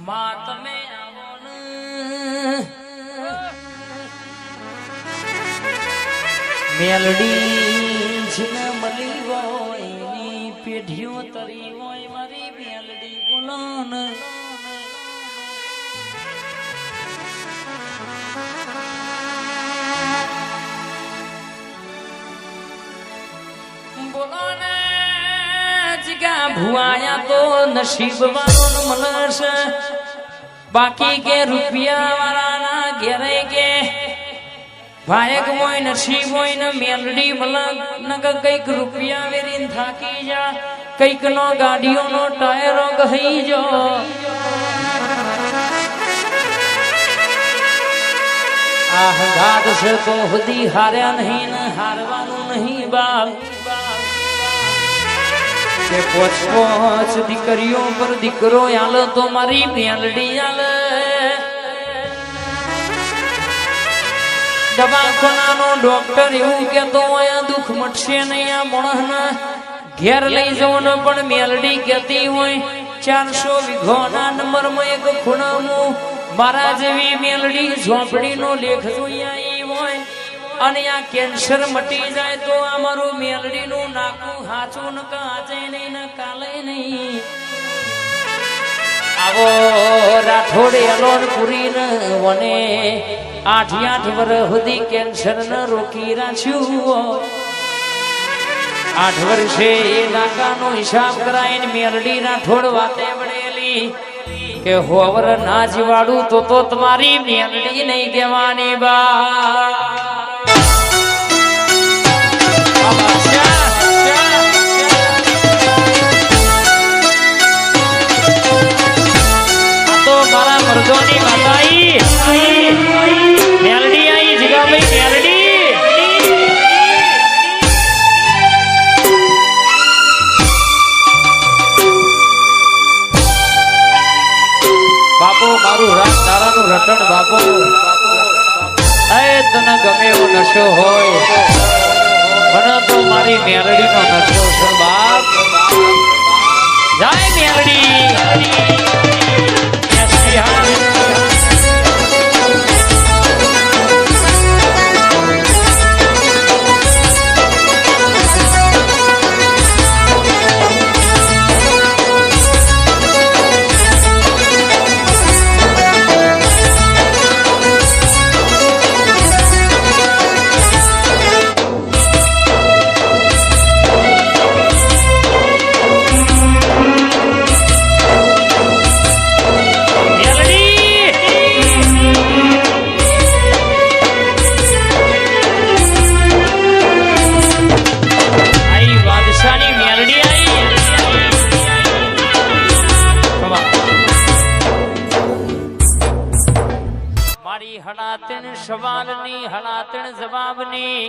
માં તમે આવો ને મેલડી જીને મળી હોય એની પેઢીઓ તરી હોય મારી મેલડી બોલો ને બોલો ને જીગા ભુઆયા તો નસીબ વાળો મળશે બાકી કે રૂપિયા વાળાના ઘેરે કે ભાયક હોય નસીબ હોય ને મેલડી મલક નગ કઈક રૂપિયા વેરીને થાકી જા કઈક નો ગાડીઓનો ટાયરો ગહી જો આહ ગાદ છે તો હુદી હાર્યા નહીં ને હારવાનું નહીં બાળ કે પોચ પોચ દીકરીઓ પર દીકરો આલો તો મારી મેલડી આલે દવાખાનાનો ડોક્ટર એવું કેતો હોય દુઃખ મટશે નહીં આ માણસને ઘેર લઈ જવાનો પણ મેલડી કહેતી હોય 400 વીઘોના નંબરમાં એક ખૂણામાં મારા જેવી મેલડી ઝોપડીનો લેખ જોઈ આવી હોય અને આ કેન્સર મટી જાય તો અમારું મેલડીનું નાકું હાચું ન કાચે નહીં ને કાલે નહીં આવો રાઠોડે અલોન પુરીને વને 8 વર્ષ સુધી કેન્સર ન રોકી રાખ્યું 8 વર્ષે એ નાકાનો હિસાબ કરાઈને મેલડી રાઠોડ વાતે વળેલી કે હોવર ના જીવાડું તો તમારી મેલડી નહીં દેવાની બા મારા મર્દોની માતાઈ મેલડી આઈ જીગાભાઈ મેલડી બાપો મારું રાત તારાનું રટણ બાપો એ તને ગમે એવો નશો હોય મને તો મારી મેલડીનો નશો છે બાપ જય મેલડી હણાતણ સવાલની હણાતણ જવાબની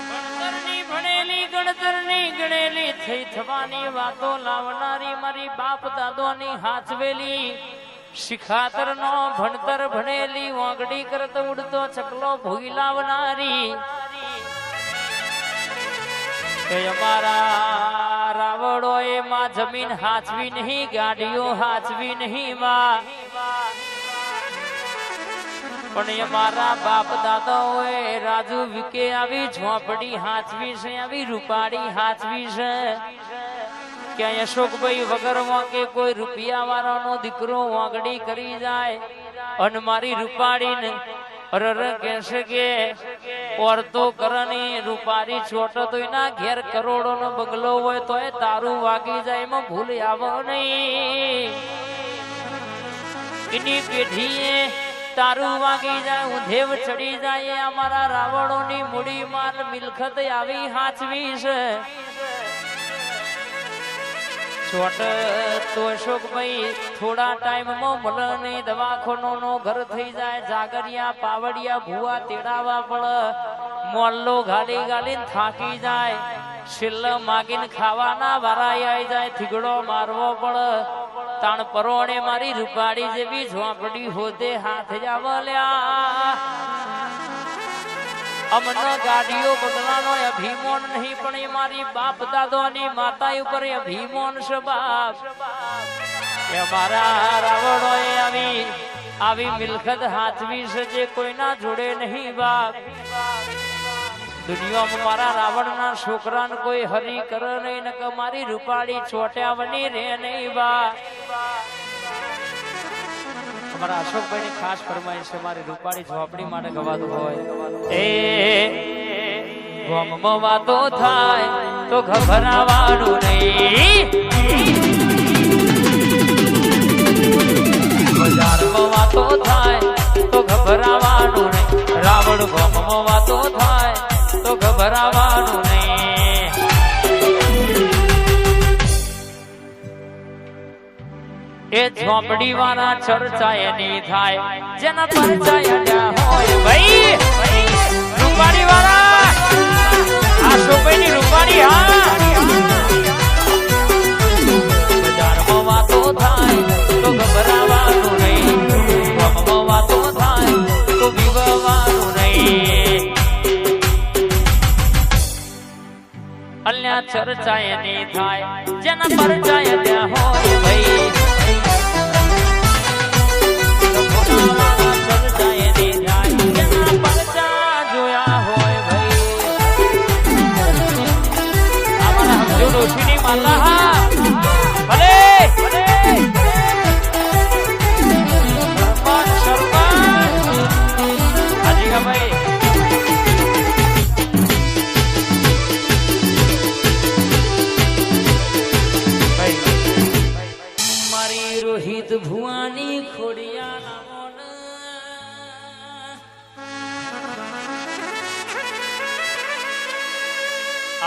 ગણતરની ભણેલી ગણતરની ગણેલી થઈ થવાની વાતો લાવનારી મારી બાપ દાદોની હાચવેલી શિખાતર નો ભણતર ભણેલી વાંગડી કરત ઉડતો ચકલો ભૂઈ લાવનારી અમારા રાવડો એમાં જમીન હાચવી નહીં ગાડીઓ હાચવી નહીં માં પણ અમારા બાપ દાદાઓએ રાજુ વિકે આવી ઝોપડી હાચવી છે આવી રૂપાડી હાચવી છે કે અશોકભાઈ વગર વાંકે કોઈ રૂપિયા વાળાનો દીકરો વાંગડી કરી જાય અને મારી રૂપાડીને કહેશે કે ઓરતો કરણી રૂપારી છોટ તો એના ઘેર કરોડો નો બંગલો હોય તો એ તારું વાગી જાય એમાં ભૂલ આવો નહીં એની પેઢીએ તારું વાગી જાય ઊંધેવ ચડી જાય અમારા રાવણો ની મૂડી માલ મિલકત આવી હાચવી છે છોટ તો અશોકભાઈ થોડા ટાઈમમાં મળને દવાખાનો નો ઘર થઈ જાય જાગરિયા પાવડિયા ભૂવા તેડાવા પડે મોલ્લો ગાલી ગાલીને થાકી જાય છેલ્લ માગીને ખાવાના વારાઈ આવી જાય થીગડો મારવો પડે તાણ પરોણે મારી રૂપાડી જેવી ઝોપડી હોદે હાથ જાવલ્યા અમને ગાડીઓ બદલાનો અભિમાન નહીં, પણ એ મારી બાપ દાદોની માતા ઉપર અભિમાન છે બાપ. એ મારા રાવણોએ આવી મિલકત હાથવી છે જે કોઈના જોડે નહીં બાપ. દુનિયામાં મારા રાવણના છોકરાને કોઈ હરી કરે નહીં, ને કે મારી રૂપાળી ચોટ્યા બની રે નહીં બાપ. અમારા અશોકભાઈ ની ખાસ ફરમાઈશ છે મારી રૂપાળી ઝોપડી માટે ગવાતું હોય. એ ગોમમાં વાતો થાય તો ઘબરાવાનું નહીં, બજારમાં વાતો થાય તો ઘબરાવાનું નહીં, રાવણ ગોમમાં વાતો થાય તો ઘબરાવાનું નહીં. એ ઝોપડી વાળા ચર્ચા એની થાય જેના પરચાયા હોય ભાઈ. રૂપાળી વાળા આ શોભાઈની રૂપાળી. હા, બજારમાં વાતો થાય તો ગભરાવાનું નહીં, ગામમાં વાતો થાય તો વિવવાનું નહીં. અલ્યા ચર્ચા એની થાય જેના પરચાયા ત્યાં હોય ભાઈ. મારી રોહિત ભુવાની ખોડિયા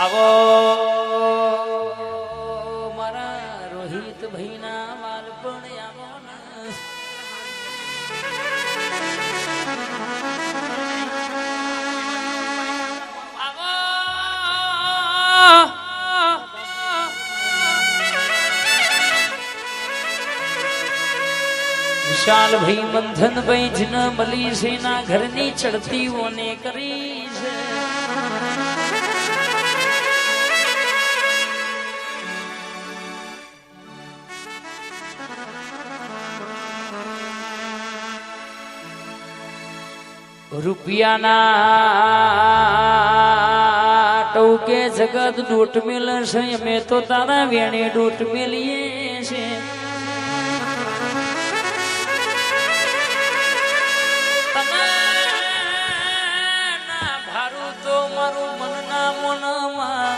આવો મારા રોહિત ભાઈ ના બાળપણ આવો વિશાલ ભાઈ બંધન ભાઈ જન મળી છે ના ઘરની ચડતીઓને કરી છે. રૂપિયાના ટોકે જગત ડોટ મેલ છે, અમે તો તારા વેણે ડોટ મેલીએ છે. ભારું તો મારું મનના મનમાં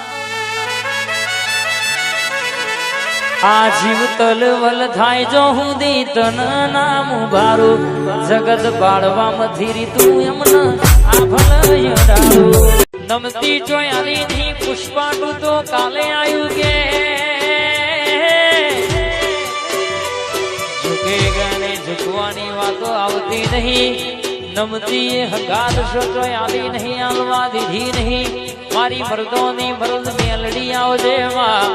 આ જીવ તલવલ થાય જો હું દી તન નામ ભારું. જગત બાળવામાં ધીરી તું એમને આભલયડાળું. નમતી જોયાલી ની પુષ્પાટું તો કાલે આવ્યું કે ઝુકે ગણે ઝુકવાની વાતો આવતી નહીં. નમતી એ હગાર જોયાલી નહીં આલવા દીધી નહીં. મારી મર્દોની મર્દ મેલડી આવજે માં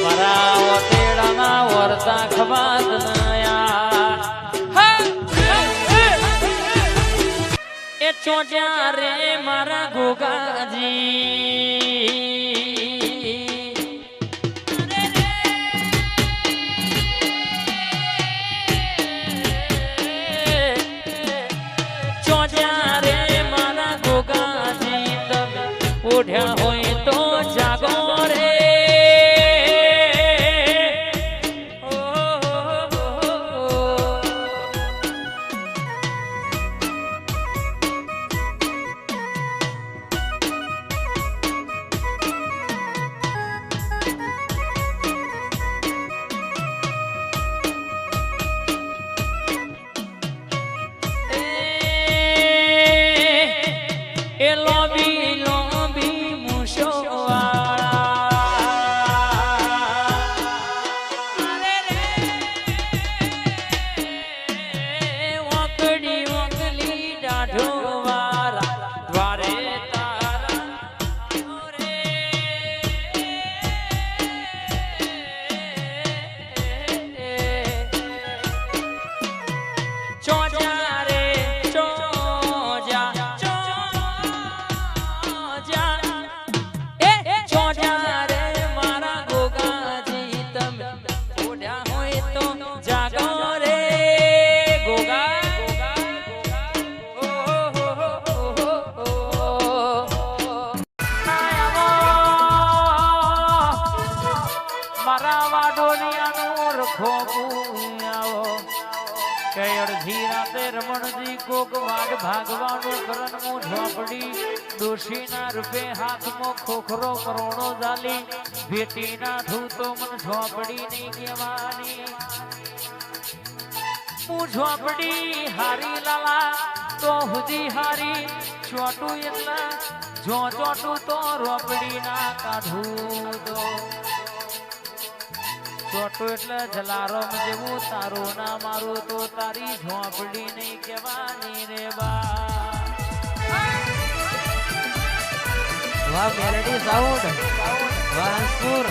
મારા ઓટેડાના વર્તા ખબાત નયા. એ ચોટ્યા રે મારા ગોગાજી ચોટ્યા રે મારા ગોગાજી. તમે ઓઢ્યા હોય તો જાગો રે. મારા વાડોલિયાનો રખો આવો કે અડધી રાતે રમણજી કોક વાડ ભાગવાનું કરણમું ઝોપડી ડોશીના રૂપે હાથમાં ખોખરો કરોડો જાલી ભેટી ના ધૂતો મન ઝોપડી નહીં કહેવાની હું ઝોપડી હારી લાલા તો હુદી હારી ચોટું એટલા જો ચોટું તો રોપડી ના કાઢું તો ચોટું એટલે જલારામ જેવું તારું ના મારું તો તારી ઝોપડી નહીં કહેવાની રે બા વાહ મેલેડી સાઉન્ડ વાંસપુર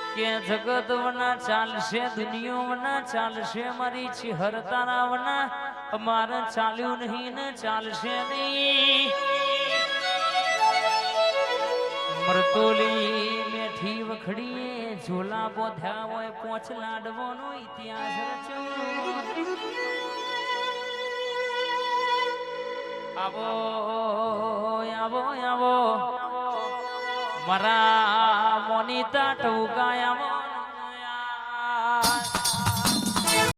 કે જગત વના ચાલશે દુનિયો વના ચાલશે મારી ચિહર તારા વના અમારે ચાલ્યું નહીં ને ચાલશે નહીં મરતોલી મેઠી વખડીએ ઝોલા બોધ્યા હોય પોચ લાડવાનો ઇતિહાસ રચ્યો આવો આવો આવો મારા મોનિતા ટોકાયામાં